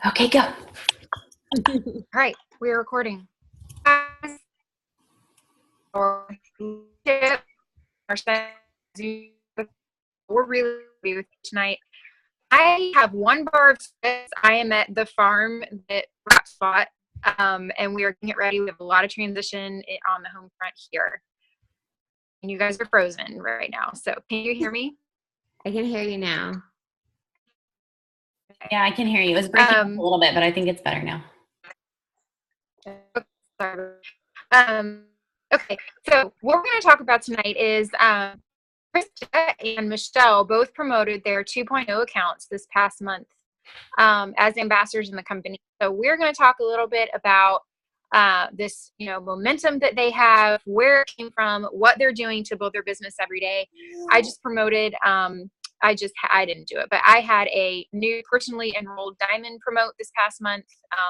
Okay, go. All right, we're recording. We're really with you tonight. I have one bar of stress. I am at the farm that Rock Spot, and we are getting it ready. We have a lot of transition on the home front here. And you guys are frozen right now. So can you hear me? I can hear you now. Yeah, I can hear you. It was breaking up a little bit, but I think it's better now. Okay, so what we're going to talk about tonight is Krista and Michelle both promoted their 2.0 accounts this past month as ambassadors in the company. So we're going to talk a little bit about this, momentum that they have, where it came from, what they're doing to build their business every day. I just promoted, I didn't do it, but I had a new personally enrolled diamond promote this past month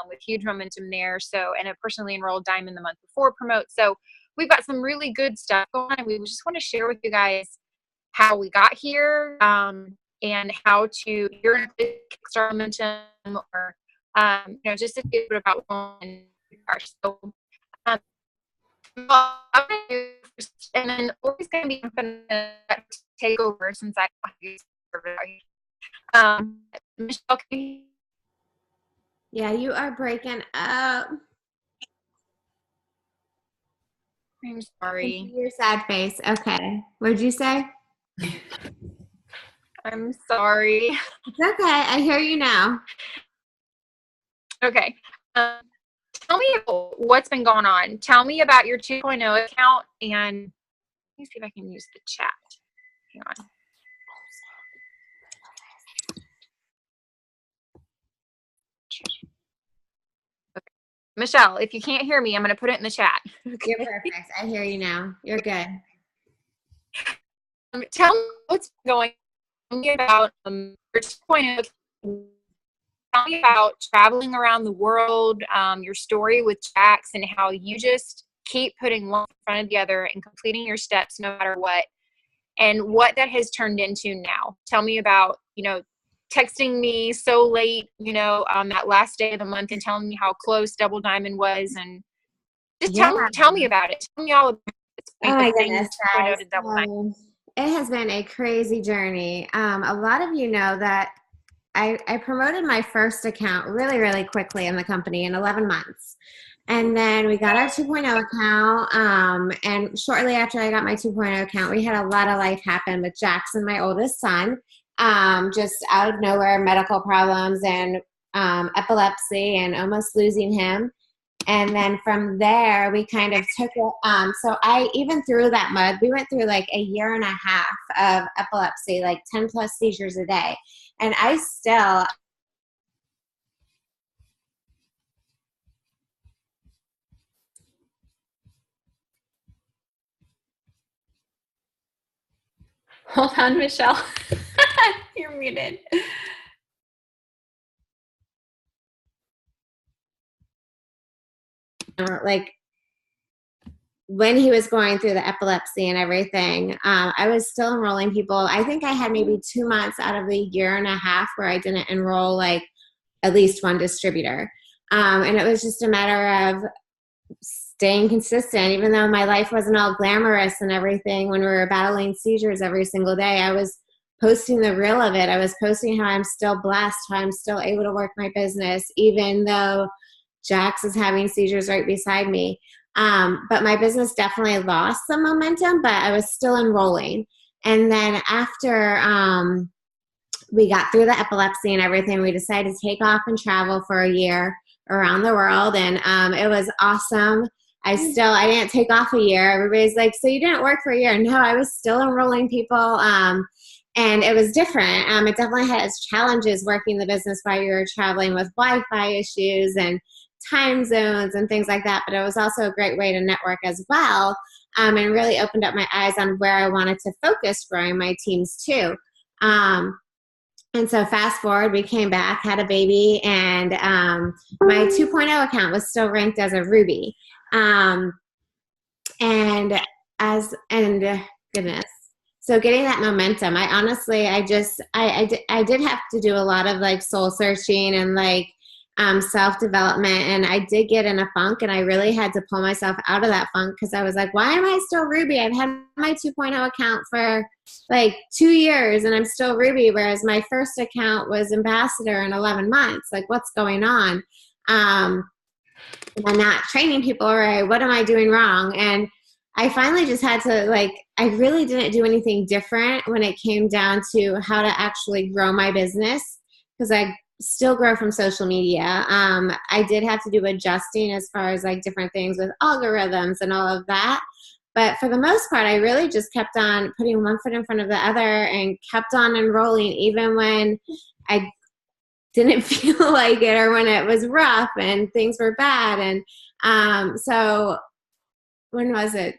with huge momentum there. So, and a personally enrolled diamond the month before promote. So we've got some really good stuff going on. We just want to share with you guys how we got here and how to, you're in a kickstart momentum or, just a bit about one. So, and then always going to be going to take over since I Michelle, Yeah, you are breaking up. I'm sorry. Your sad face. Okay. What did you say? I'm sorry. It's okay. I hear you now. Okay. Tell me what's been going on. Tell me about your 2.0 account, and let me see if I can use the chat. Hang on. Okay. Michelle, if you can't hear me, I'm going to put it in the chat. Okay. You're perfect. I hear you now. You're good. Tell me what's going on about your 2.0 account. Tell me about traveling around the world, your story with Jax, and how you just keep putting one in front of the other and completing your steps no matter what, and what that has turned into now. Tell me about, texting me so late, on that last day of the month and telling me how close Double Diamond was, and just tell me about it. Tell me all about it. Oh my goodness, guys. It has been a crazy journey. A lot of you know that I promoted my first account really, really quickly in the company in 11 months. And then we got our 2.0 account. And shortly after I got my 2.0 account, we had a lot of life happen with Jackson, my oldest son, just out of nowhere, medical problems and epilepsy and almost losing him. And then from there, we kind of took it. So I, even through that mud, we went through like a year and a half of epilepsy, like 10 plus seizures a day. And I still, Hold on, Michelle. You're muted. like when he was going through the epilepsy and everything, I was still enrolling people. I think I had maybe 2 months out of the year and a half where I didn't enroll like at least one distributor. And it was just a matter of staying consistent, even though my life wasn't all glamorous and everything. When we were battling seizures every single day, I was posting the real of it. I was posting how I'm still blessed, how I'm still able to work my business, even though Jax is having seizures right beside me. But my business definitely lost some momentum, but I was still enrolling. And then after we got through the epilepsy and everything, we decided to take off and travel for a year around the world. And it was awesome. I didn't take off a year. Everybody's like, so you didn't work for a year? No, I was still enrolling people. And it was different. It definitely has challenges working the business while you were traveling with Wi-Fi issues and time zones and things like that. But it was also a great way to network as well, and really opened up my eyes on where I wanted to focus growing my teams too. And so fast forward, we came back, had a baby, and my 2.0 account was still ranked as a Ruby. Goodness. So getting that momentum, I honestly, I did have to do a lot of like soul searching and like self-development. And I did get in a funk, and I really had to pull myself out of that funk because I was like, why am I still Ruby? I've had my 2.0 account for like 2 years and I'm still Ruby, whereas my first account was ambassador in 11 months. Like, what's going on? Am I not training people right? What am I doing wrong? And I finally just had to, like, I really didn't do anything different when it came down to how to actually grow my business, because I still grow from social media. I did have to do adjusting as far as like different things with algorithms and all of that. But for the most part, I really just kept on putting one foot in front of the other and kept on enrolling, even when I didn't feel like it or when it was rough and things were bad. And so when was it?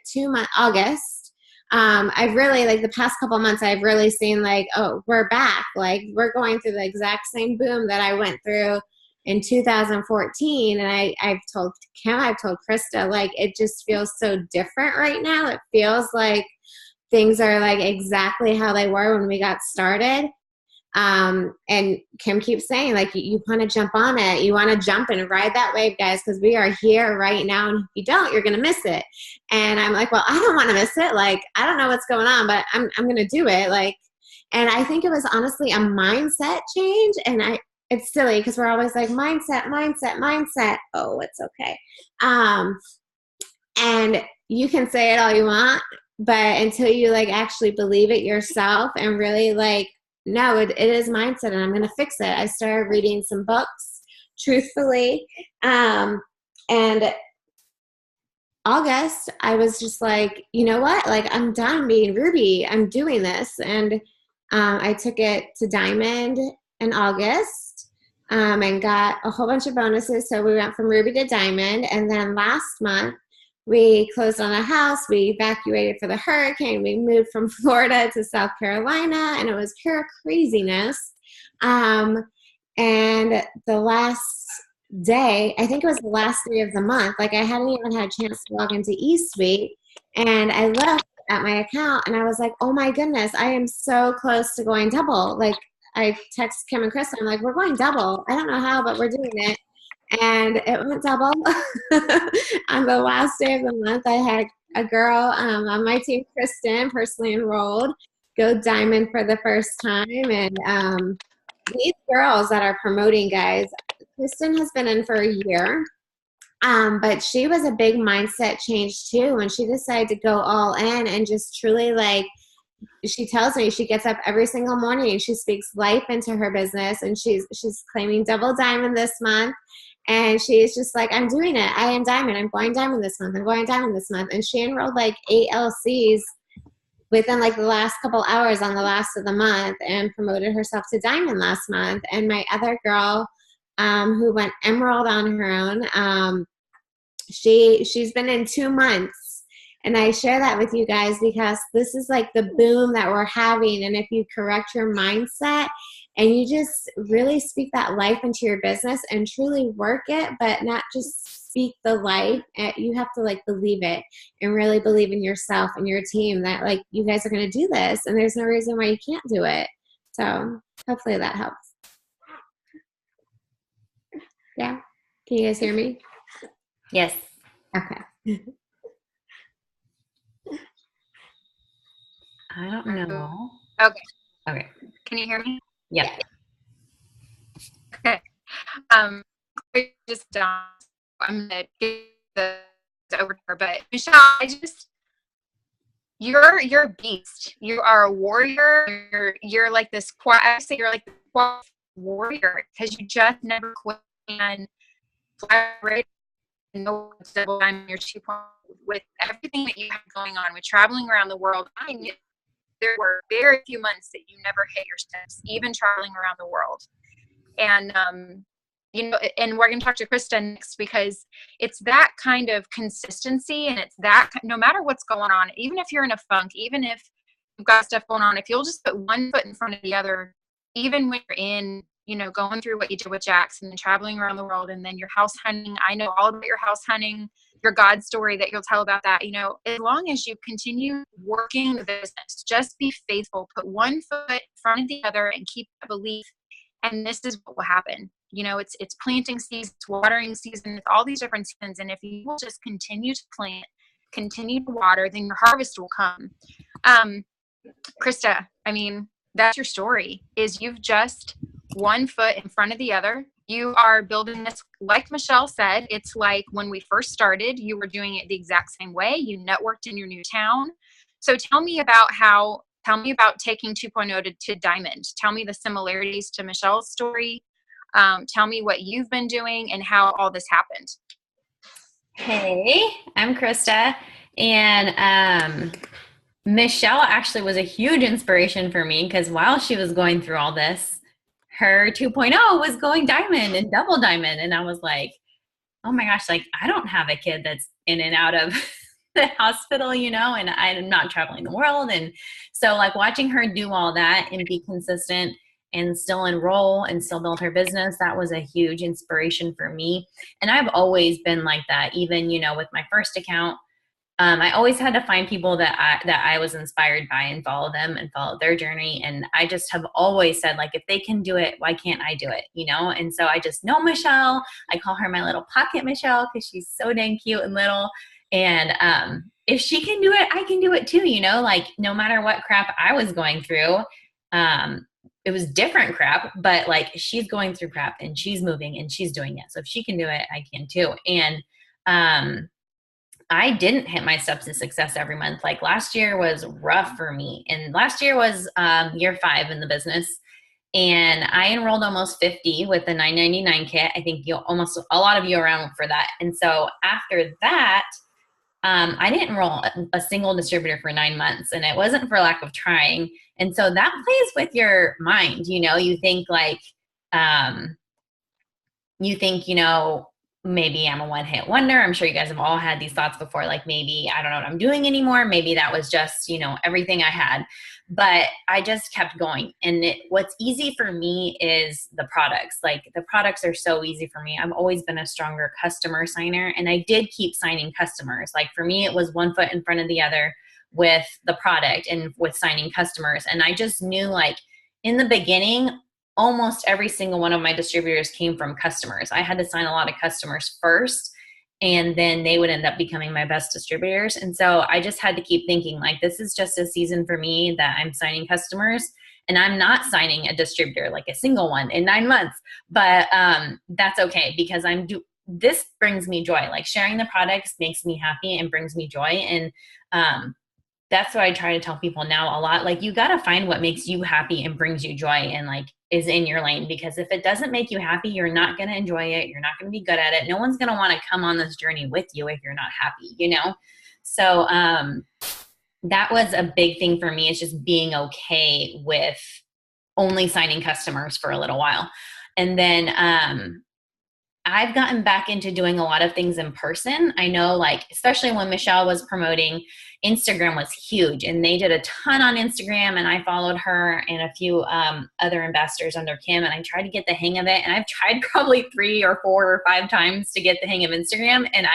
August. I've really, like, the past couple months, I've really seen like, oh, we're back. Like, we're going through the exact same boom that I went through in 2014. And I've told Kim, I've told Krista, like, it just feels so different right now. It feels like things are like exactly how they were when we got started. And Kim keeps saying, like, you want to jump on it. You want to jump and ride that wave, guys, because we are here right now. And if you don't, you're going to miss it. And I'm like, well, I don't want to miss it. Like, I don't know what's going on, but I'm going to do it. Like, and I think it was honestly a mindset change. And it's silly because we're always like, mindset. Oh, it's okay. And you can say it all you want, but until you like actually believe it yourself and really like, no, it is mindset, and I'm going to fix it. I started reading some books, truthfully. And August, I was just like, you know what? Like, I'm done being Ruby. I'm doing this. And I took it to Diamond in August and got a whole bunch of bonuses. So we went from Ruby to Diamond. And then last month, we closed on a house. We evacuated for the hurricane. We moved from Florida to South Carolina, and it was pure craziness. And the last day, I think it was the last day of the month, like, I hadn't even had a chance to log into eSuite, and I looked at my account, and I was like, oh my goodness, I am so close to going double. Like, I text Kim and Krista, I'm like, we're going double. I don't know how, but we're doing it. And it went double. On the last day of the month, I had a girl on my team, Kristen, personally enrolled, go Diamond for the first time. And these girls that are promoting, guys, Kristen has been in for a year. But she was a big mindset change too when she decided to go all in and just truly, like, she tells me she gets up every single morning and she speaks life into her business, and she's claiming double Diamond this month. And she's just like, I'm doing it. I am Diamond. I'm going Diamond this month. I'm going Diamond this month. And she enrolled like 8 LCs within like the last couple hours on the last of the month and promoted herself to Diamond last month. And my other girl who went Emerald on her own, she's been in 2 months. And I share that with you guys because this is like the boom that we're having. And if you correct your mindset and you just really speak that life into your business and truly work it, but not just speak the life, you have to like believe it and really believe in yourself and your team that like you guys are going to do this and there's no reason why you can't do it. So hopefully that helps. Yeah. Can you guys hear me? Yes. Okay. I don't know. Okay. Okay. Can you hear me? Yep. Okay. Just done. I'm gonna give the over to her, but Michelle, you're a beast. You are a warrior. You're like this I say you're like the quiet warrior because you just never quit and fly right and no double time your 2 point with everything that you have going on with traveling around the world. I knew there were very few months that you never hit your steps, even traveling around the world. And, and we're going to talk to Krista next because it's that kind of consistency and it's that no matter what's going on, even if you're in a funk, even if you've got stuff going on, if you'll just put one foot in front of the other, even when you're in, going through what you did with Jackson and traveling around the world and then your house hunting. I know all about your house hunting, your God story that you'll tell about that. As long as you continue working the business, just be faithful, put one foot in front of the other and keep that belief And this is what will happen. You know, it's planting season, it's watering season, it's all these different seasons. And if you will just continue to plant, continue to water, then your harvest will come. Krista, I mean, that's your story, is you've just one foot in front of the other. You are building this, like Michelle said, it's like when we first started, you were doing it the exact same way. You networked in your new town. So tell me about taking 2.0 to Diamond. Tell me the similarities to Michelle's story. Tell me what you've been doing and how all this happened. Hey, I'm Krista, and Michelle actually was a huge inspiration for me because while she was going through all this, her 2.0 was going diamond and double diamond. And I was like, oh my gosh, like I don't have a kid that's in and out of the hospital, you know, and I'm not traveling the world. And so like watching her do all that and be consistent and still enroll and still build her business, that was a huge inspiration for me. And I've always been like that, even, you know, with my first account. I always had to find people that I was inspired by and follow them and follow their journey. And I just have always said, like, if they can do it, why can't I do it? You know? And so I just know Michelle. I call her my little pocket Michelle because she's so dang cute and little. And if she can do it, I can do it too. You know, like no matter what crap I was going through, it was different crap, but like she's going through crap and she's moving and she's doing it. So if she can do it, I can too. And I didn't hit my steps of success every month. Like last year was rough for me. And last year was year 5 in the business. And I enrolled almost 50 with the $9.99 kit. I think almost a lot of you around for that. And so after that, I didn't enroll a single distributor for 9 months. And it wasn't for lack of trying. And so that plays with your mind. You know, you think like, you know, maybe I'm a one-hit wonder. I'm sure you guys have all had these thoughts before, like maybe I don't know what I'm doing anymore. Maybe that was just, you know, everything I had. But I just kept going. And what's easy for me is the products. Like the products are so easy for me. I've always been a stronger customer signer, and I did keep signing customers. Like for me, it was one foot in front of the other with the product and with signing customers. And I just knew, like in the beginning, almost every single one of my distributors came from customers. I had to sign a lot of customers first, and then they would end up becoming my best distributors. And so I just had to keep thinking, like, this is just a season for me that I'm signing customers, and I'm not signing a distributor, like a single one in 9 months. But that's okay, because this brings me joy. Like sharing the products makes me happy and brings me joy. And that's what I try to tell people now a lot. Like you got to find what makes you happy and brings you joy and like is in your lane, because if it doesn't make you happy, you're not going to enjoy it. You're not going to be good at it. No one's going to want to come on this journey with you if you're not happy, you know? So that was a big thing for me, is just being okay with only signing customers for a little while. And then I've gotten back into doing a lot of things in person. I know, like, especially when Michelle was promoting, Instagram was huge, and they did a ton on Instagram, and I followed her and a few other ambassadors under Kim, and I tried to get the hang of it. And I've tried probably 3 or 4 or 5 times to get the hang of Instagram, and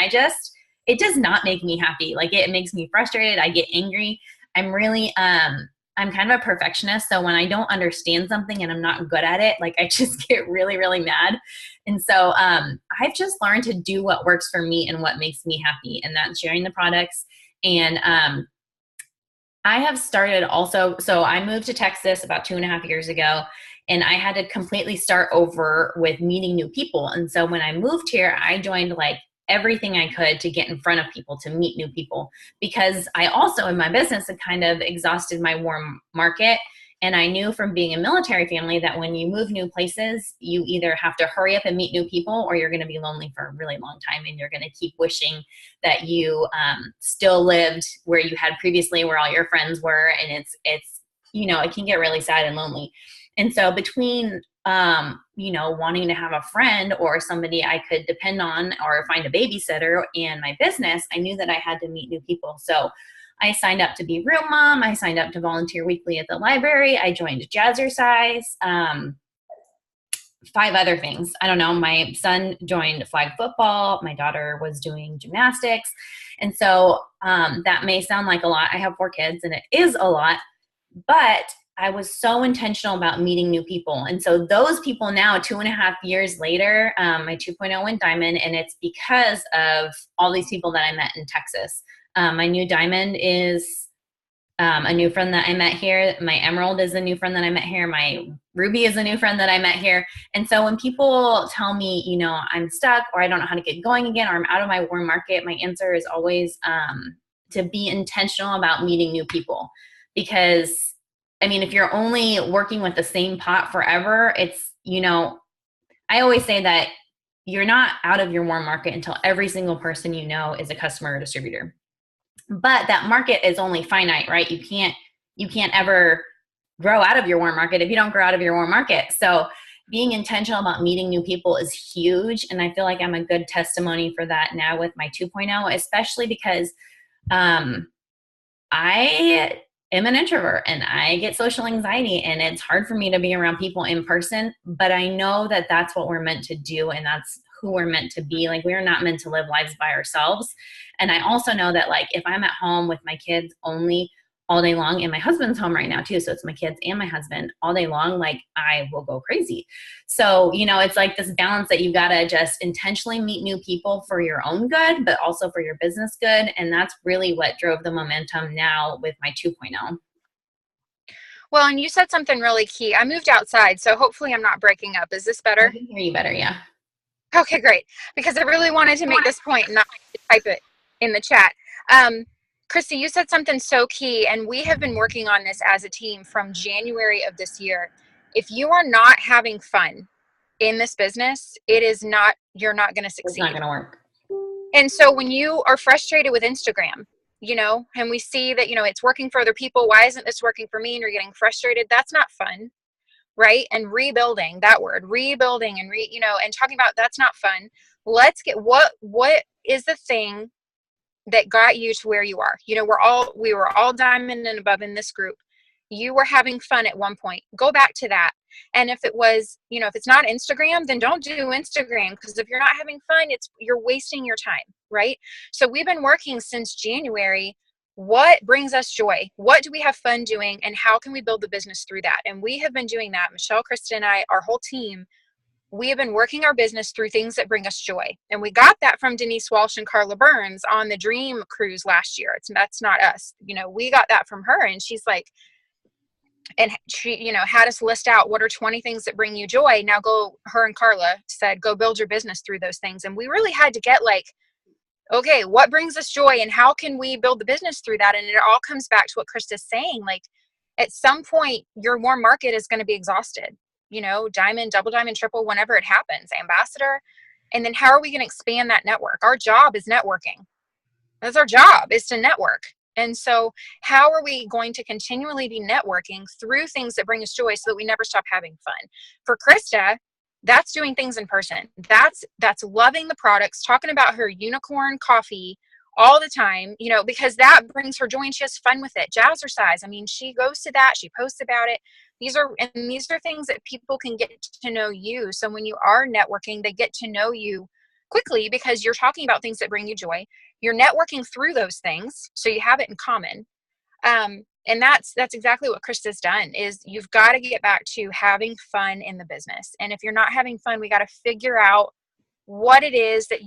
it does not make me happy. Like it makes me frustrated. I get angry. I'm kind of a perfectionist. So when I don't understand something and I'm not good at it, like I just get really, really mad. And so I've just learned to do what works for me and what makes me happy, and that's sharing the products. And I have started also, so I moved to Texas about 2.5 years ago, and I had to completely start over with meeting new people. And so when I moved here, I joined like everything I could to get in front of people, to meet new people, because I also in my business had kind of exhausted my warm market. And I knew from being a military family that when you move new places, you either have to hurry up and meet new people, or you're going to be lonely for a really long time. And you're going to keep wishing that you still lived where you had previously, where all your friends were. And it's, you know, it can get really sad and lonely. And so between, you know, wanting to have a friend or somebody I could depend on or find a babysitter and my business, I knew that I had to meet new people. So I signed up to be room mom. I signed up to volunteer weekly at the library. I joined Jazzercise, 5 other things. I don't know. My son joined flag football. My daughter was doing gymnastics. And so that may sound like a lot. I have 4 kids, and it is a lot, but I was so intentional about meeting new people. And so those people now, 2.5 years later, my 2.0 went diamond, and it's because of all these people that I met in Texas. My new diamond is a new friend that I met here. My emerald is a new friend that I met here. My ruby is a new friend that I met here. And so when people tell me, I'm stuck or I don't know how to get going again, or I'm out of my warm market, my answer is always to be intentional about meeting new people. Because if you're only working with the same pot forever, it's, I always say that you're not out of your warm market until every single person is a customer or distributor. But that market is only finite, right? You can't ever grow out of your warm market if you don't grow out of your warm market. So being intentional about meeting new people is huge. And I feel like I'm a good testimony for that now with my 2.0, especially because I am an introvert and I get social anxiety, and it's hard for me to be around people in person, but I know that that's what we're meant to do. And that's who we're meant to be. Like, we're not meant to live lives by ourselves. And I also know that, like, if I'm at home with my kids only all day long, and my husband's home right now too, so it's my kids and my husband all day long, like, I will go crazy. So, it's like this balance that you got to just intentionally meet new people for your own good, but also for your business good. And that's really what drove the momentum now with my 2.0. Well, and you said something really key. I moved outside, so hopefully I'm not breaking up. Is this better? I can hear you better, yeah. Okay, great. Because I really wanted to make this point and not type it in the chat. Krista, you said something so key, and we have been working on this as a team from January of this year. If you are not having fun in this business, you're not going to succeed. It's not going to work. And so when you are frustrated with Instagram, and we see that, it's working for other people, why isn't this working for me? And you're getting frustrated. That's not fun. Right? And rebuilding, that word, rebuilding and and talking about that's not fun. Let's get what is the thing that got you to where you are? We were all diamond and above in this group. You were having fun at one point. Go back to that. And if it was, if it's not Instagram, then don't do Instagram, because if you're not having fun, you're wasting your time, right? So we've been working since January. What brings us joy? What do we have fun doing? And how can we build the business through that? And we have been doing that. Michelle, Krista, and I, our whole team, we have been working our business through things that bring us joy. And we got that from Denise Walsh and Carla Burns on the Dream Cruise last year. That's not us. We got that from her. And she's like, and she, had us list out what are 20 things that bring you joy. Now her and Carla said, go build your business through those things. And we really had to get like, okay, what brings us joy and how can we build the business through that? And it all comes back to what Krista's saying. Like, at some point, your warm market is going to be exhausted, diamond, double diamond, triple, whenever it happens, ambassador. And then how are we going to expand that network? Our job is networking. That's our job, is to network. And so how are we going to continually be networking through things that bring us joy so that we never stop having fun? For Krista, that's doing things in person. That's loving the products, talking about her unicorn coffee all the time, because that brings her joy and she has fun with it. Jazzercise. She goes to that. She posts about it. These are things that people can get to know you. So when you are networking, they get to know you quickly because you're talking about things that bring you joy. You're networking through those things, so you have it in common. And that's exactly what Krista's done, is you've got to get back to having fun in the business. And if you're not having fun, we got to figure out what it is that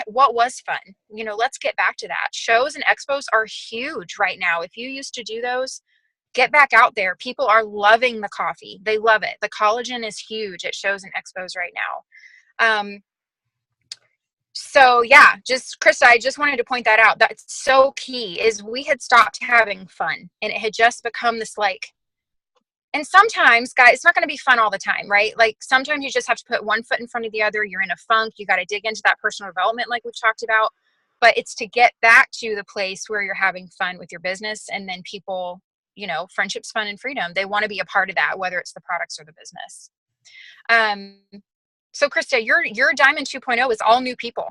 what was fun. Let's get back to that. Shows and expos are huge right now. If you used to do those, get back out there. People are loving the coffee. They love it. The collagen is huge at shows and expos right now. So yeah, Krista, I just wanted to point that out. That's so key, is we had stopped having fun and it had just become this and sometimes, guys, it's not going to be fun all the time, right? Like, sometimes you just have to put one foot in front of the other. You're in a funk. You got to dig into that personal development like we've talked about, but it's to get back to the place where you're having fun with your business. And then people, friendships, fun, and freedom, they want to be a part of that, whether it's the products or the business. So Krista, your Diamond 2.0 is all new people.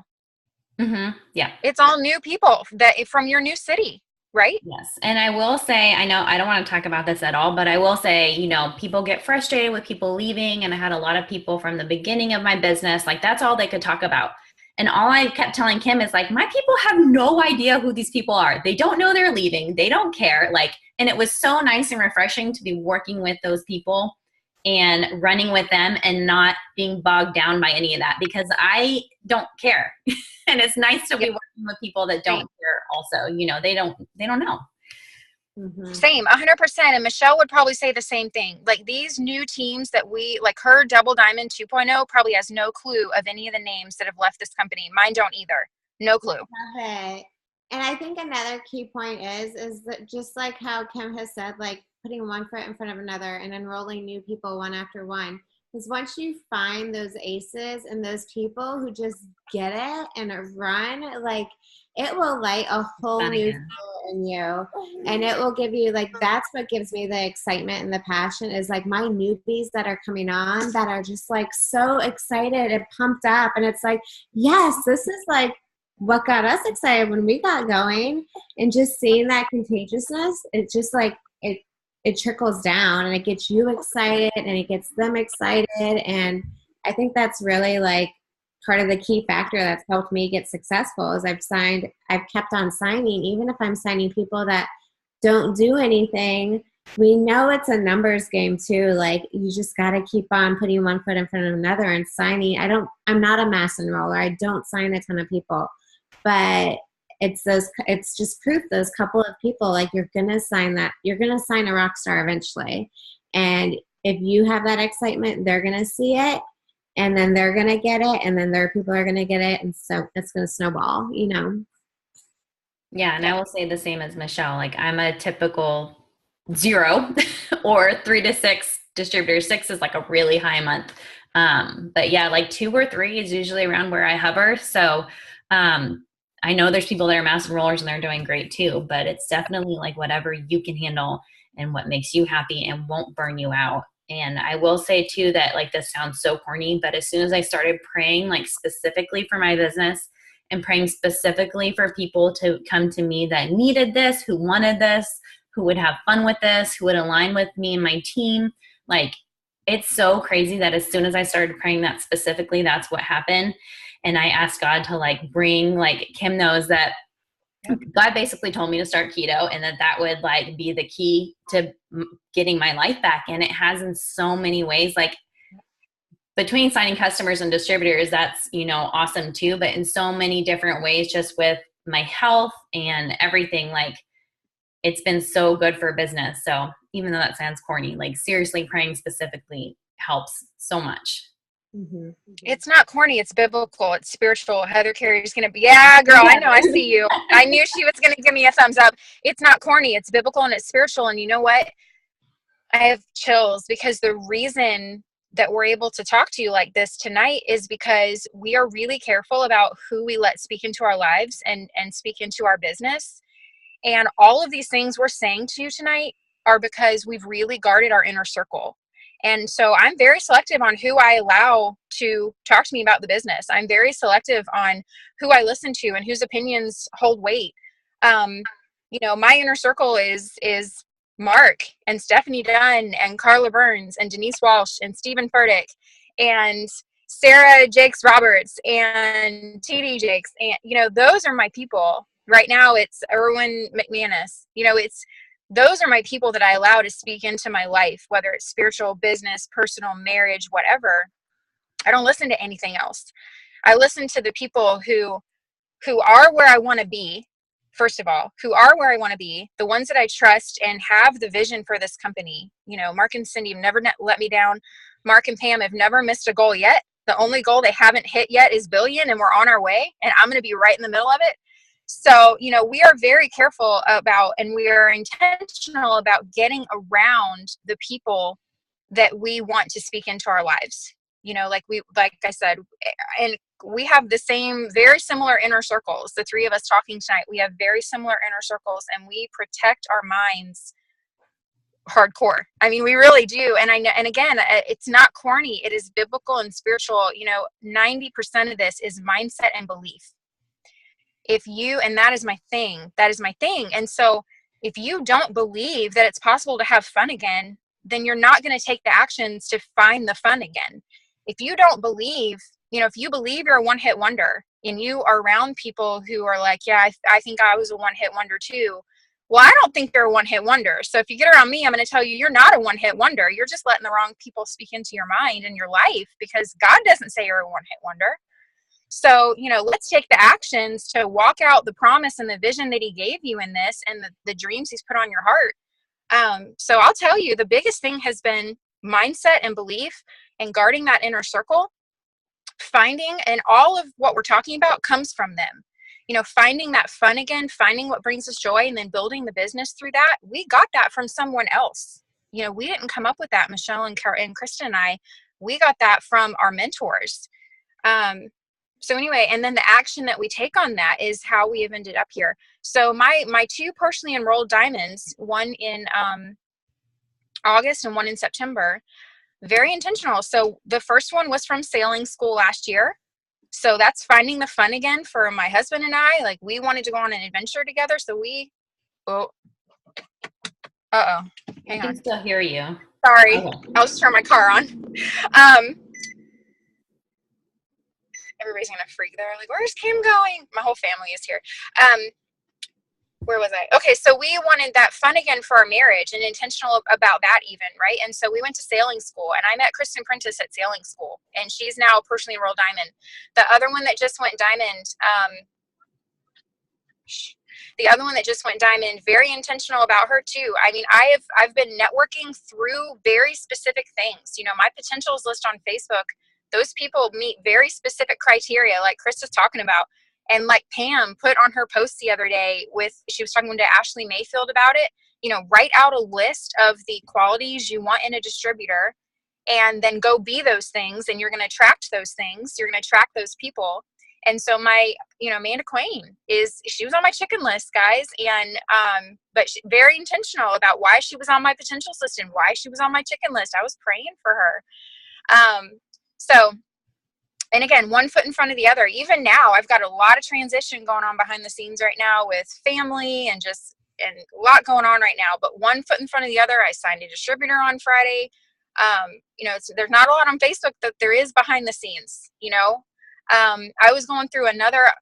Mm-hmm. Yeah. It's all new people from your new city, right? Yes. And I will say, I know I don't want to talk about this at all, but I will say, people get frustrated with people leaving. And I had a lot of people from the beginning of my business, like, that's all they could talk about. And all I kept telling Kim is like, my people have no idea who these people are. They don't know they're leaving. They don't care. Like, and it was so nice and refreshing to be working with those people and running with them and not being bogged down by any of that, because I don't care. And it's nice to be working with people that don't care also. You know, they don't know. Mm-hmm. Same, 100%. And Michelle would probably say the same thing. Like these new teams that we, like her Double Diamond 2.0 probably has no clue of any of the names that have left this company. Mine don't either. No clue. Love it. And I think another key point is that just like how Kim has said, like putting one foot in front of another and enrolling new people one after one. Because once you find those aces and those people who just get it and run, like it will light a whole new fire in you. And it will give you, like, that's what gives me the excitement and the passion is like my newbies that are coming on that are just like so excited and pumped up. And it's like, yes, this is like what got us excited when we got going. And just seeing that contagiousness, it just like, it trickles down and it gets you excited and it gets them excited. And I think that's really like part of the key factor that's helped me get successful is I've kept on signing, even if I'm signing people that don't do anything. We know it's a numbers game too. Like you just got to keep on putting one foot in front of another and signing. I'm not a mass enroller. I don't sign a ton of people, but it's just proof those couple of people, like you're going to sign a rock star eventually. And if you have that excitement, they're going to see it and then they're going to get it. And then their people are going to get it. And so it's going to snowball, you know? Yeah. And I will say the same as Michelle. Like I'm a typical 0 or 3 to 6 distributors. 6 is like a really high month. But yeah, like 2 or 3 is usually around where I hover. So, I know there's people that are massive rollers and they're doing great too, but it's definitely like whatever you can handle and what makes you happy and won't burn you out. And I will say too that like this sounds so corny, but as soon as I started praying like specifically for my business and praying specifically for people to come to me that needed this, who wanted this, who would have fun with this, who would align with me and my team, like it's so crazy that as soon as I started praying that specifically, that's what happened. And I asked God to like bring, like Kim knows that God basically told me to start keto and that would like be the key to getting my life back. And it has in so many ways, like between signing customers and distributors, that's, you know, awesome too. But in so many different ways, just with my health and everything, like it's been so good for business. So even though that sounds corny, like seriously praying specifically helps so much. Mm-hmm. It's not corny, it's biblical, it's spiritual. Heather Carey's gonna be, yeah, girl, I know, I see you. I knew she was gonna give me a thumbs up. It's not corny, it's biblical and it's spiritual. And you know what? I have chills because the reason that we're able to talk to you like this tonight is because we are really careful about who we let speak into our lives and speak into our business. And all of these things we're saying to you tonight are because we've really guarded our inner circle. And so I'm very selective on who I allow to talk to me about the business. I'm very selective on who I listen to and whose opinions hold weight. You know, my inner circle is Mark and Stephanie Dunn and Carla Burns and Denise Walsh and Stephen Furtick and Sarah Jakes Roberts and TD Jakes. And, you know, those are my people. Right now it's Erwin McManus. You know, those are my people that I allow to speak into my life, whether it's spiritual, business, personal, marriage, whatever. I don't listen to anything else. I listen to the people who are where I want to be, first of all, who are where I want to be, the ones that I trust and have the vision for this company. You know, Mark and Cindy have never let me down. Mark and Pam have never missed a goal yet. The only goal they haven't hit yet is billion, and we're on our way, and I'm going to be right in the middle of it. So, you know, we are very careful about, and we are intentional about getting around the people that we want to speak into our lives. You know, like I said, and we have the same, very similar inner circles. The 3 of us talking tonight, we have very similar inner circles, and we protect our minds hardcore. I mean, we really do. And I know, and again, it's not corny. It is biblical and spiritual. You know, 90% of this is mindset and belief. And that is my thing. And so if you don't believe that it's possible to have fun again, then you're not going to take the actions to find the fun again. If you don't believe, you know, if you believe you're a one-hit wonder, and you are around people who are like, yeah, I think I was a one-hit wonder too. Well, I don't think you're a one-hit wonder. So if you get around me, I'm going to tell you, you're not a one-hit wonder. You're just letting the wrong people speak into your mind and your life, because God doesn't say you're a one-hit wonder. So, let's take the actions to walk out the promise and the vision that he gave you in this, and the dreams he's put on your heart. So I'll tell you, the biggest thing has been mindset and belief, and guarding that inner circle, finding, and all of what we're talking about comes from them. Finding that fun again, finding what brings us joy, and then building the business through that. We got that from someone else. We didn't come up with that. Michelle and Krista and I, we got that from our mentors. So anyway, and then the action that we take on that is how we have ended up here. So my 2 personally enrolled diamonds, one in August and one in September, very intentional. So the first one was from sailing school last year. So that's finding the fun again for my husband and I. Like, we wanted to go on an adventure together. So I hang can on. still hear you. Sorry. Okay. I'll just turn my car on. Everybody's going to freak. They're like, where's Kim going? My whole family is here. Where was I? Okay, so we wanted that fun again for our marriage, and intentional about that even, right? And so we went to sailing school, and I met Kristen Prentice at sailing school, and she's now a personally enrolled diamond. The other one that just went diamond, very intentional about her too. I mean, I've been networking through very specific things. My potentials list on Facebook, those people meet very specific criteria, like Krista's talking about. And like Pam put on her post the other day, she was talking to Ashley Mayfield about it, write out a list of the qualities you want in a distributor, and then go be those things. And you're going to attract those things. You're going to attract those people. And so my, Amanda Quain she was on my chicken list, guys. And, but very intentional about why she was on my potentials list and why she was on my chicken list. I was praying for her. And again, one foot in front of the other. Even now, I've got a lot of transition going on behind the scenes right now with family and a lot going on right now. But one foot in front of the other. I signed a distributor on Friday. There's not a lot on Facebook that there is behind the scenes. I was going through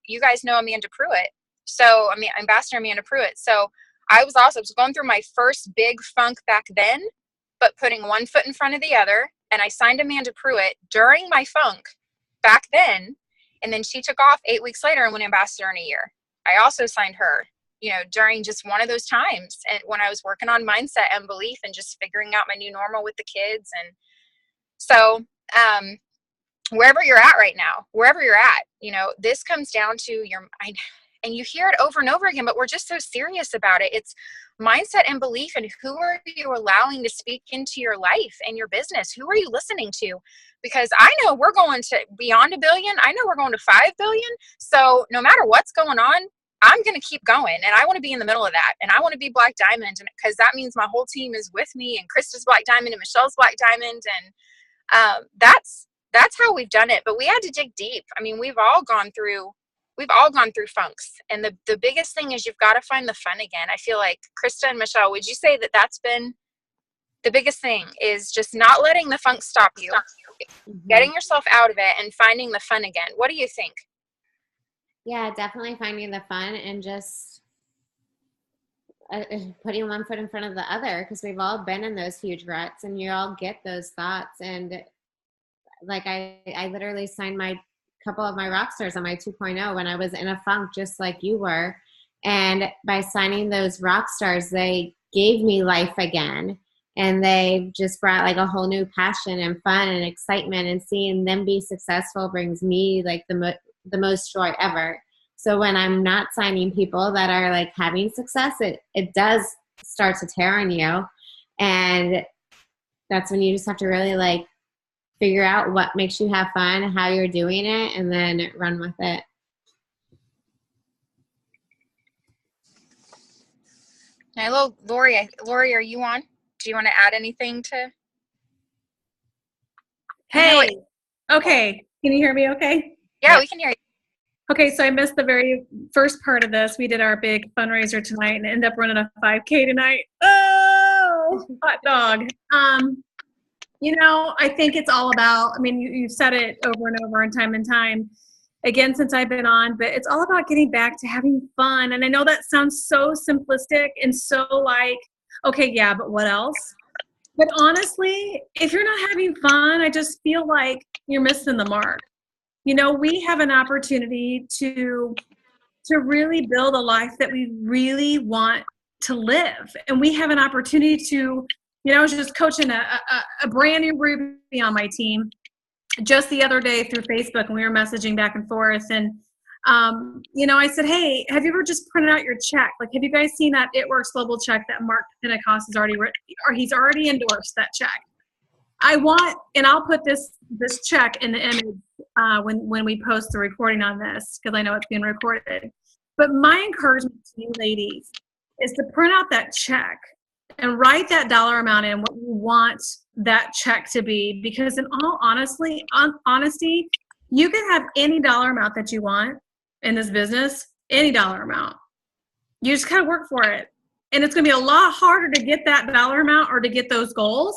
you guys know Amanda Pruitt. So, Ambassador Amanda Pruitt. So I was going through my first big funk back then, but putting one foot in front of the other. And I signed Amanda Pruitt during my funk back then, and then she took off 8 weeks later and went ambassador in a year. I also signed her, during just one of those times, and when I was working on mindset and belief and just figuring out my new normal with the kids. And so wherever you're at right now, this comes down to your mind. And you hear it over and over again, but we're just so serious about it. It's mindset and belief, and who are you allowing to speak into your life and your business? Who are you listening to? Because I know we're going to beyond 1 billion. I know we're going to 5 billion. So no matter what's going on, I'm going to keep going, and I want to be in the middle of that. And I want to be Black Diamond, and because that means my whole team is with me, and Krista's Black Diamond and Michelle's Black Diamond. And that's how we've done it. But we had to dig deep. We've all gone through funks. And the biggest thing is you've got to find the fun again. I feel like, Krista and Michelle, would you say that that's been the biggest thing, is just not letting the funk stop you, getting yourself out of it and finding the fun again? What do you think? Yeah, definitely finding the fun and just putting one foot in front of the other, because we've all been in those huge ruts and you all get those thoughts. And like I literally signed couple of my rock stars on my 2.0 when I was in a funk, just like you were. And by signing those rock stars, they gave me life again. And they just brought like a whole new passion and fun and excitement, and seeing them be successful brings me like the most joy ever. So when I'm not signing people that are like having success, it does start to tear on you. And that's when you just have to really like figure out what makes you have fun, how you're doing it, and then run with it. Hello, Lori. Lori, are you on? Do you want to add anything to? Hey. Okay. Can you hear me okay? Yeah, we can hear you. Okay, so I missed the very first part of this. We did our big fundraiser tonight and ended up running a 5K tonight. Oh, hot dog. I think it's all about, you've said it over and over and time, again since I've been on, but it's all about getting back to having fun. And I know that sounds so simplistic and so like, okay, yeah, but what else? But honestly, if you're not having fun, I just feel like you're missing the mark. You know, we have an opportunity to really build a life that we really want to live. And we have an opportunity to, you know, I was just coaching a brand new Ruby on my team just the other day through Facebook, and we were messaging back and forth. And, you know, I said, hey, have you ever just printed out your check? Like, have you guys seen that It Works Global check that Mark Pentecost has already written, or he's already endorsed that check? I want, and I'll put this check in the image when we post the recording on this, because I know it's being recorded. But my encouragement to you ladies is to print out that check and write that dollar amount in what you want that check to be, because in all honesty, you can have any dollar amount that you want in this business, any dollar amount. You just gotta work for it. And it's gonna be a lot harder to get that dollar amount or to get those goals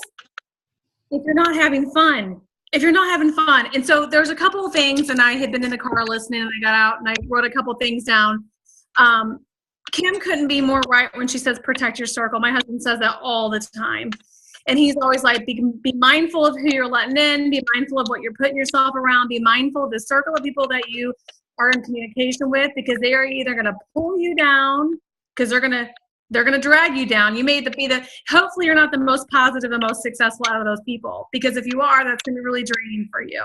if you're not having fun. And so there's a couple of things, and I had been in the car listening, and I got out and I wrote a couple of things down. Kim couldn't be more right when she says protect your circle. My husband says that all the time. And he's always like, be mindful of who you're letting in, be mindful of what you're putting yourself around, be mindful of the circle of people that you are in communication with, because they are either going to pull you down, because they're going to drag you down. You may be hopefully you're not the most positive and most successful out of those people, because if you are, that's going to be really draining for you.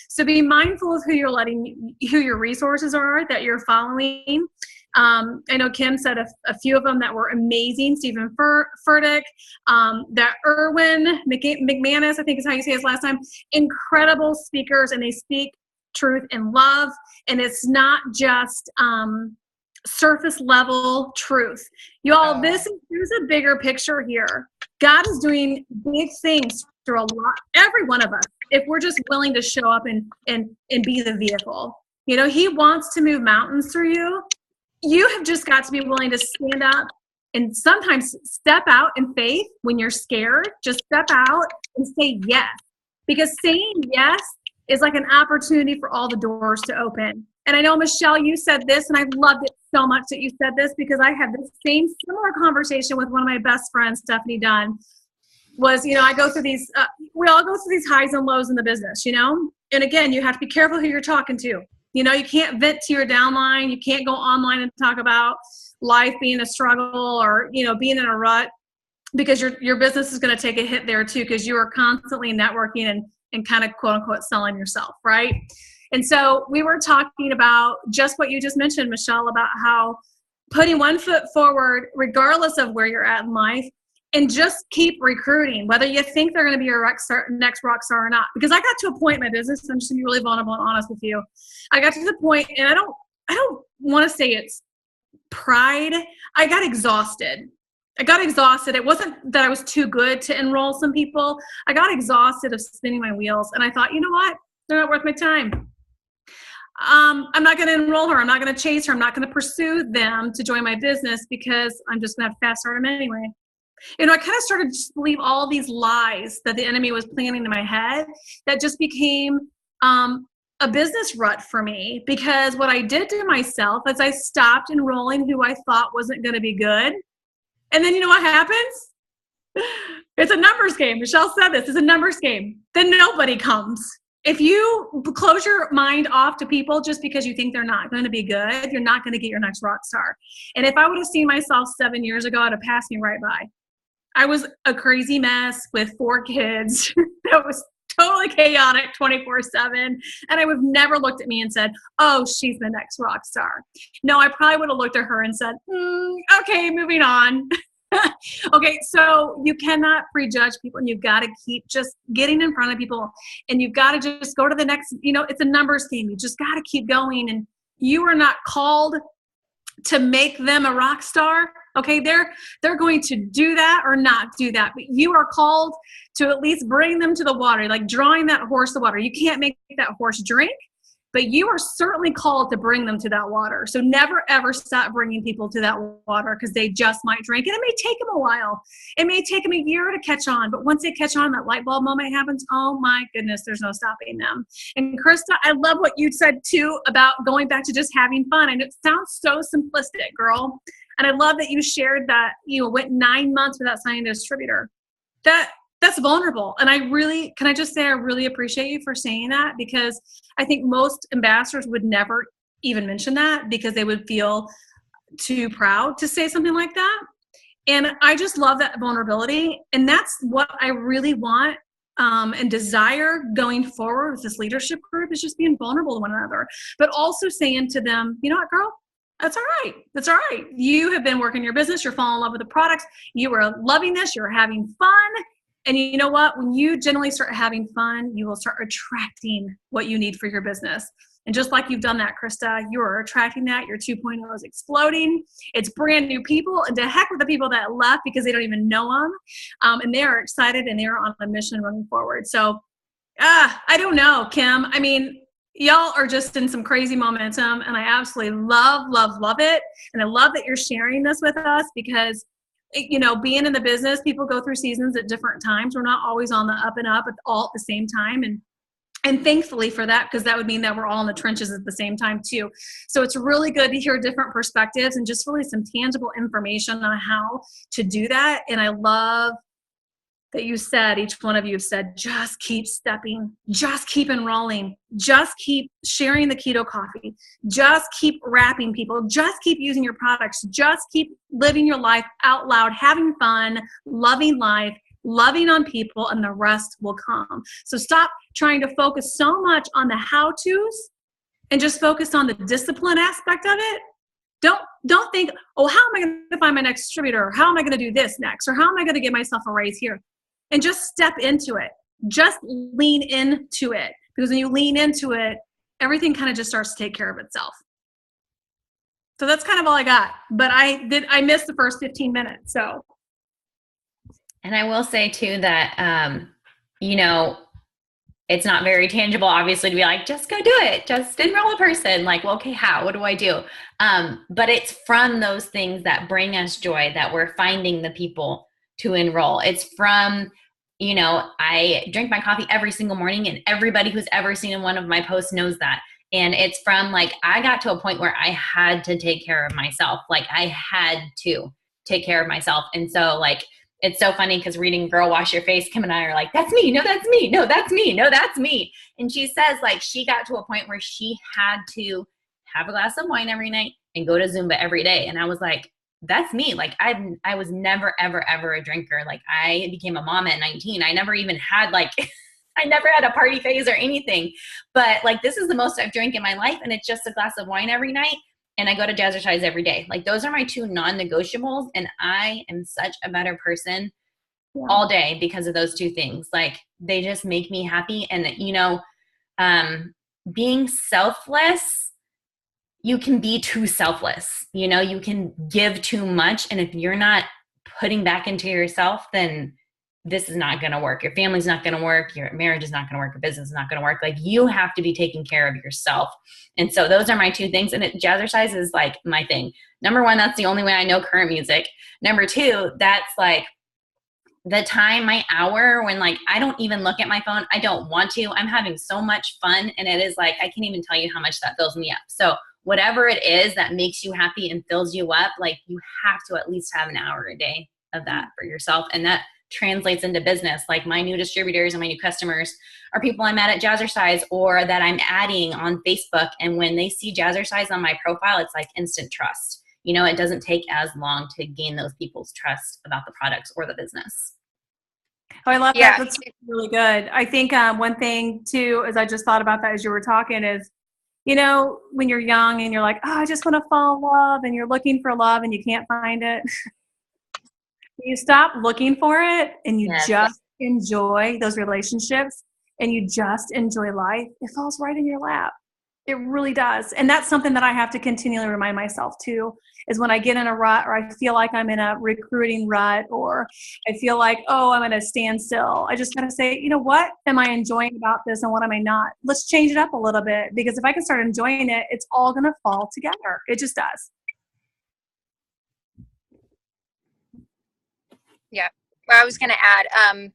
So be mindful of who your resources are that you're following. I know Kim said a few of them that were amazing. Stephen Furtick, that Erwin McManus, I think is how you say his last name. Incredible speakers, and they speak truth and love. And it's not just surface level truth. You all, there's a bigger picture here. God is doing big things through every one of us, if we're just willing to show up and be the vehicle. You know, he wants to move mountains through you. You have just got to be willing to stand up and sometimes step out in faith when you're scared. Just step out and say yes, because saying yes is like an opportunity for all the doors to open. And I know, Michelle, you said this, and I loved it so much that you said this, because I had the similar conversation with one of my best friends, Stephanie Dunn. Was, you know, I go through these, we all go through these highs and lows in the business, you know? And again, you have to be careful who you're talking to. You know, you can't vent to your downline. You can't go online and talk about life being a struggle or, you know, being in a rut, because your business is going to take a hit there too, because you are constantly networking and kind of quote unquote selling yourself, right? And so we were talking about just what you just mentioned, Michelle, about how putting one foot forward, regardless of where you're at in life, and just keep recruiting, whether you think they're going to be your next rock star or not. Because I got to a point in my business, I'm just going to be really vulnerable and honest with you. I got to the point, and I don't want to say it's pride. I got exhausted. It wasn't that I was too good to enroll some people. I got exhausted of spinning my wheels. And I thought, you know what? They're not worth my time. I'm not going to enroll her. I'm not going to chase her. I'm not going to pursue them to join my business, because I'm just going to have to fast start them anyway. You know, I kind of started to believe all these lies that the enemy was planting in my head that just became a business rut for me, because what I did to myself is I stopped enrolling who I thought wasn't going to be good. And then you know what happens? It's a numbers game. Michelle said this. It's a numbers game. Then nobody comes. If you close your mind off to people just because you think they're not going to be good, you're not going to get your next rock star. And if I would have seen myself 7 years ago, I'd have passed me right by. I was a crazy mess with 4 kids that was totally chaotic 24/7. And I would have never looked at me and said, oh, she's the next rock star. No, I probably would have looked at her and said, okay, moving on. Okay, so you cannot prejudge people, and you've got to keep just getting in front of people, and you've got to just go to the next, you know, it's a numbers game. You just got to keep going, and you are not called to make them a rock star. Okay, they're going to do that or not do that, but you are called to at least bring them to the water, like drawing that horse to the water. You can't make that horse drink, but you are certainly called to bring them to that water. So never, ever stop bringing people to that water because they just might drink. And it may take them a while. It may take them a year to catch on. But once they catch on, that light bulb moment happens. Oh, my goodness, there's no stopping them. And Krista, I love what you said, too, about going back to just having fun. And it sounds so simplistic, girl. And I love that you shared that you went 9 months without signing a distributor. That's vulnerable. And I really appreciate you for saying that, because I think most ambassadors would never even mention that because they would feel too proud to say something like that. And I just love that vulnerability. And that's what I really want and desire going forward with this leadership group, is just being vulnerable to one another, but also saying to them, you know what, girl, that's all right. That's all right. You have been working your business. You're falling in love with the products. You are loving this. You're having fun. And you know what? When you generally start having fun, you will start attracting what you need for your business. And just like you've done that, Krista, you are attracting that. Your 2.0 is exploding. It's brand new people. And to heck with the people that left because they don't even know them. And they are excited and they are on a mission running forward. So, I don't know, Kim. I mean, y'all are just in some crazy momentum. And I absolutely love it. And I love that you're sharing this with us because, you know, being in the business, people go through seasons at different times. We're not always on the up and up all at the same time. And thankfully for that, because that would mean that we're all in the trenches at the same time too. So it's really good to hear different perspectives and just really some tangible information on how to do that. And I love that you said, each one of you have said, just keep stepping, just keep enrolling, just keep sharing the keto coffee, just keep wrapping people, just keep using your products, just keep living your life out loud, having fun, loving life, loving on people, and the rest will come. So stop trying to focus so much on the how-tos and just focus on the discipline aspect of it. Don't think, oh, how am I going to find my next distributor? Or how am I going to do this next? Or how am I going to give myself a raise here? And just step into it. Just lean into it. Because when you lean into it, everything kind of just starts to take care of itself. So that's kind of all I got. But I missed the first 15 minutes. So. And I will say too that, you know, it's not very tangible, obviously, to be like, just go do it. Just enroll a person. Like, well, okay, how? What do I do? But it's from those things that bring us joy that we're finding the people to enroll. It's from, you know, I drink my coffee every single morning, and everybody who's ever seen one of my posts knows that. And it's from, like, I got to a point where I had to take care of myself. Like, I had to take care of myself. And so, like, it's so funny because reading Girl Wash Your Face, Kim and I are like, that's me. No, that's me. No, that's me. No, that's me. And she says, like, she got to a point where she had to have a glass of wine every night and go to Zumba every day. And I was like, that's me. Like, I was never, ever, ever a drinker. Like, I became a mom at 19. I never even had, like, I never had a party phase or anything. But, like, this is the most I've drank in my life. And it's just a glass of wine every night. And I go to Jazzercise every day. Like, those are my two non-negotiables. And I am such a better person all day because of those two things. Like, they just make me happy. And, you know, being selfless, you can be too selfless. You know, you can give too much. And if you're not putting back into yourself, then this is not going to work. Your family's not going to work. Your marriage is not going to work. Your business is not going to work. Like, you have to be taking care of yourself. And so those are my two things. And Jazzercise is like my thing. Number one, that's the only way I know current music. Number two, that's like the time, my hour when, like, I don't even look at my phone. I don't want to. I'm having so much fun. And it is like, I can't even tell you how much that fills me up. So whatever it is that makes you happy and fills you up, like, you have to at least have an hour a day of that for yourself. And that translates into business. Like, my new distributors and my new customers are people I met at Jazzercise or that I'm adding on Facebook. And when they see Jazzercise on my profile, it's like instant trust. You know, it doesn't take as long to gain those people's trust about the products or the business. Oh, I love that. That's really good. I think one thing too, as I just thought about that as you were talking, is, you know, when you're young and you're like, oh, I just want to fall in love, and you're looking for love and you can't find it. You stop looking for it and you just enjoy those relationships and you just enjoy life. It falls right in your lap. It really does. And that's something that I have to continually remind myself too, is when I get in a rut or I feel like I'm in a recruiting rut or I feel like, oh, I'm at a standstill. I just got to say, you know, what am I enjoying about this and what am I not? Let's change it up a little bit, because if I can start enjoying it, it's all going to fall together. It just does. Yeah. Well, I was going to add,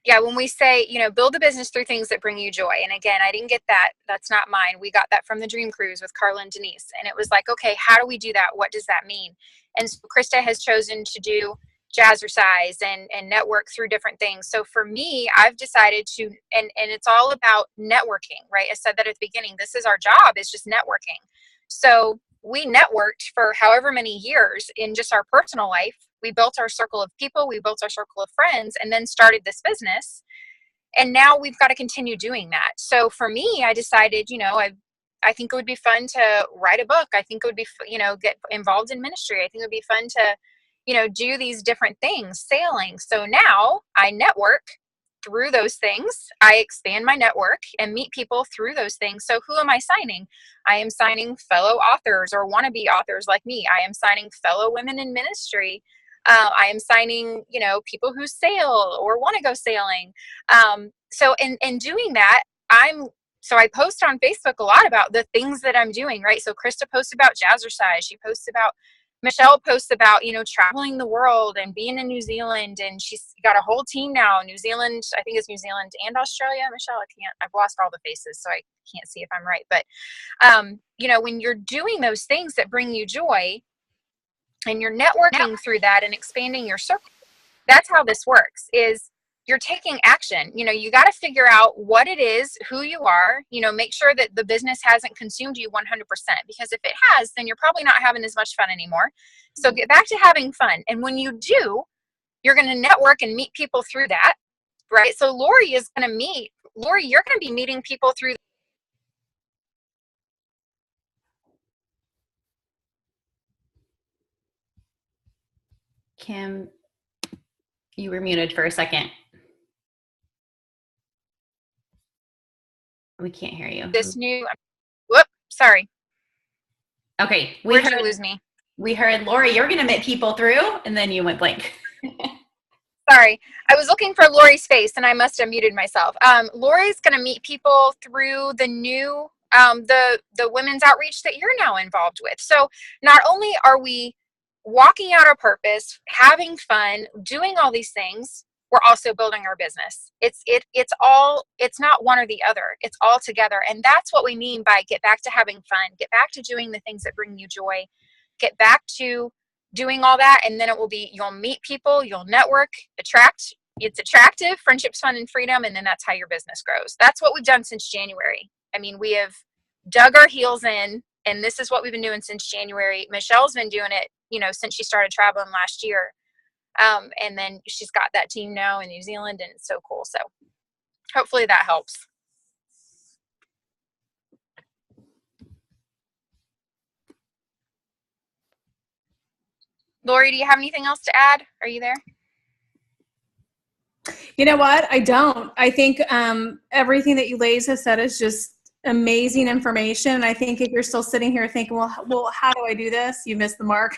yeah, when we say, you know, build a business through things that bring you joy. And again, I didn't get that. That's not mine. We got that from the Dream Cruise with Carla and Denise. And it was like, okay, how do we do that? What does that mean? And so Krista has chosen to do jazzercise and network through different things. So for me, I've decided to, and it's all about networking, right? I said that at the beginning, this is our job, is just networking. So we networked for however many years in just our personal life. We built our circle of people, we built our circle of friends, and then started this business. And now we've got to continue doing that. So for me, I decided, you know, I think it would be fun to write a book. I think it would be, you know, get involved in ministry. I think it would be fun to, you know, do these different things, sailing. So now I network through those things. I expand my network and meet people through those things. So who am I signing? I am signing fellow authors or wannabe authors like me. I am signing fellow women in ministry. I am signing, you know, people who sail or want to go sailing. So in doing that, so I post on Facebook a lot about the things that I'm doing, right? So Krista posts about jazzercise. She posts about, Michelle posts about, you know, traveling the world and being in New Zealand. And she's got a whole team now. New Zealand, I think it's New Zealand and Australia. Michelle, I've lost all the faces, so I can't see if I'm right. But, you know, when you're doing those things that bring you joy, and you're networking through that and expanding your circle, that's how this works, is you're taking action. You know, you got to figure out what it is, who you are, you know, make sure that the business hasn't consumed you 100%, because if it has, then you're probably not having as much fun anymore. So get back to having fun. And when you do, you're going to network and meet people through that, right? So Lori, you're going to be meeting people through. Kim, you were muted for a second. We can't hear you. Sorry. Okay. Where'd you lose me? We heard, Lori, you're going to meet people through, and then you went blank. Sorry. I was looking for Lori's face, and I must have muted myself. Lori's going to meet people through the new, the women's outreach that you're now involved with. So not only are we walking out our purpose, having fun, doing all these things, we're also building our business. It's not one or the other. It's all together. And that's what we mean by get back to having fun, get back to doing the things that bring you joy, get back to doing all that. And then it will be, you'll meet people, you'll network, it's attractive, friendships, fun, and freedom. And then that's how your business grows. That's what we've done since January. I mean, we have dug our heels in, and this is what we've been doing since January. Michelle's been doing it, you know, since she started traveling last year. And then she's got that team now in New Zealand, and it's so cool. So hopefully that helps. Lori, do you have anything else to add? Are you there? You know what? I don't. I think everything that you ladies have said is just amazing information. And I think if you're still sitting here thinking, well, how do I do this? You missed the mark.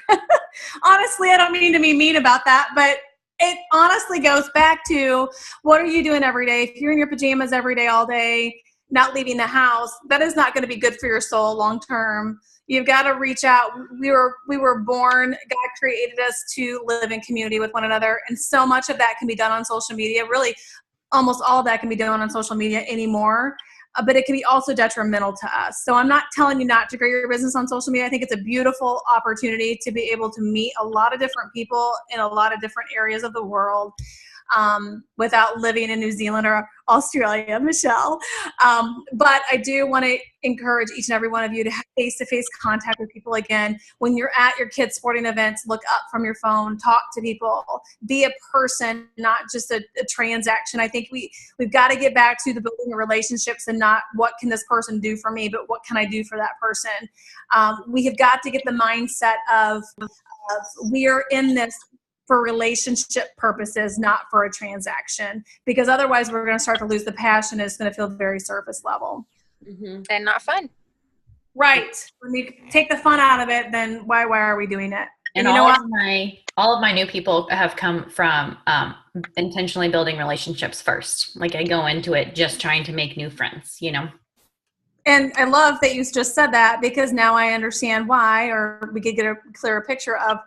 Honestly, I don't mean to be mean about that, but it honestly goes back to, what are you doing every day? If you're in your pajamas every day, all day, not leaving the house, that is not going to be good for your soul long term. You've got to reach out. We were born, God created us to live in community with one another. And so much of that can be done on social media. Really, almost all of that can be done on social media anymore. But it can be also detrimental to us. So I'm not telling you not to grow your business on social media. I think it's a beautiful opportunity to be able to meet a lot of different people in a lot of different areas of the world. Without living in New Zealand or Australia, Michelle. But I do want to encourage each and every one of you to have face-to-face contact with people again. When you're at your kids' sporting events, look up from your phone, talk to people, be a person, not just a transaction. I think we've got to get back to the building of relationships and not what can this person do for me, but what can I do for that person. We have got to get the mindset of we are in this for relationship purposes, not for a transaction, because otherwise we're going to start to lose the passion. It's going to feel very surface level. And not fun. Right. When you take the fun out of it, then why are we doing it? And you know all of my new people have come from intentionally building relationships first. Like I go into it just trying to make new friends, you know? And I love that you just said that, because now I understand why, or we could get a clearer picture of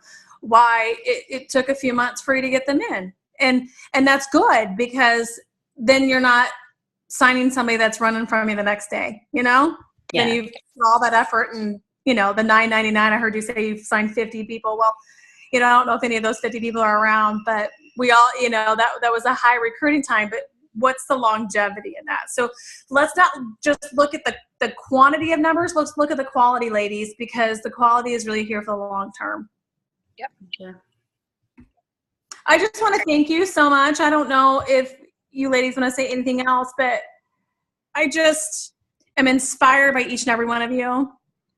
why it took a few months for you to get them in. And that's good, because then you're not signing somebody that's running from you the next day, you know? Yeah. Then you've put all that effort, and, you know, the $9.99, I heard you say you've signed 50 people. Well, you know, I don't know if any of those 50 people are around, but we all, you know, that was a high recruiting time, but what's the longevity in that? So let's not just look at the quantity of numbers. Let's look at the quality, ladies, because the quality is really here for the long term. Yep. Yeah. I just want to thank you so much. I don't know if you ladies want to say anything else, but I just am inspired by each and every one of you.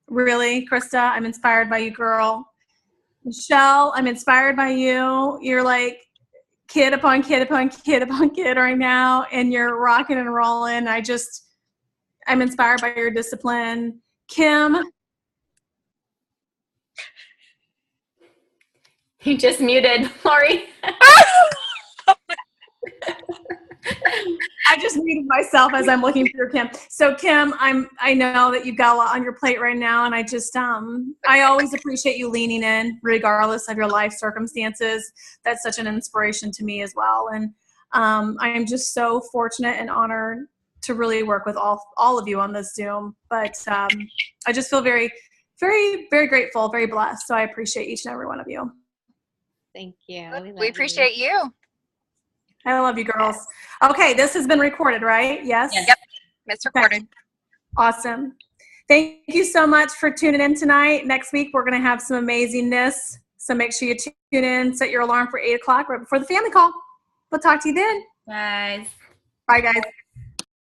Really, Krista, I'm inspired by you, girl. Michelle, I'm inspired by you. You're like kid upon kid upon kid upon kid right now, and you're rocking and rolling. I'm inspired by your discipline. Kim. You just muted, Lori. I just muted myself as I'm looking through Kim. So Kim, I know that you've got a lot on your plate right now, and I just I always appreciate you leaning in regardless of your life circumstances. That's such an inspiration to me as well. And I am just so fortunate and honored to really work with all of you on this Zoom. But I just feel very, very, very grateful, very blessed. So I appreciate each and every one of you. Thank you. We appreciate you. I love you, girls. Okay, this has been recorded, right? Yes? Yep, it's recorded. Okay. Awesome. Thank you so much for tuning in tonight. Next week, we're going to have some amazingness. So make sure you tune in, set your alarm for 8 o'clock right before the family call. We'll talk to you then. Guys. Bye, guys.